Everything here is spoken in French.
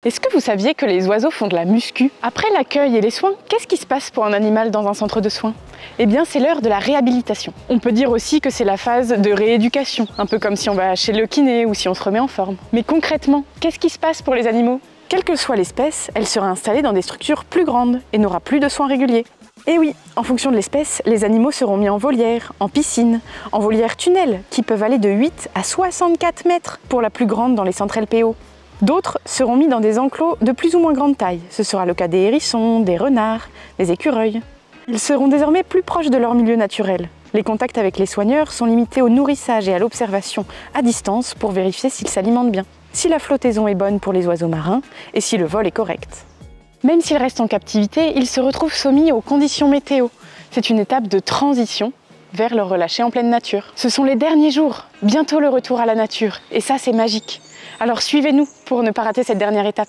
Est-ce que vous saviez que les oiseaux font de la muscu? Après l'accueil et les soins, qu'est-ce qui se passe pour un animal dans un centre de soins? Eh bien, c'est l'heure de la réhabilitation. On peut dire aussi que c'est la phase de rééducation, un peu comme si on va chez le kiné ou si on se remet en forme. Mais concrètement, qu'est-ce qui se passe pour les animaux? Quelle que soit l'espèce, elle sera installée dans des structures plus grandes et n'aura plus de soins réguliers. Et oui, en fonction de l'espèce, les animaux seront mis en volière, en piscine, en volière tunnel, qui peuvent aller de 8 à 64 mètres pour la plus grande dans les centres LPO. D'autres seront mis dans des enclos de plus ou moins grande taille. Ce sera le cas des hérissons, des renards, des écureuils. Ils seront désormais plus proches de leur milieu naturel. Les contacts avec les soigneurs sont limités au nourrissage et à l'observation à distance pour vérifier s'ils s'alimentent bien, si la flottaison est bonne pour les oiseaux marins et si le vol est correct. Même s'ils restent en captivité, ils se retrouvent soumis aux conditions météo. C'est une étape de transition vers leur relâcher en pleine nature. Ce sont les derniers jours, bientôt le retour à la nature, et ça c'est magique. Alors suivez-nous pour ne pas rater cette dernière étape.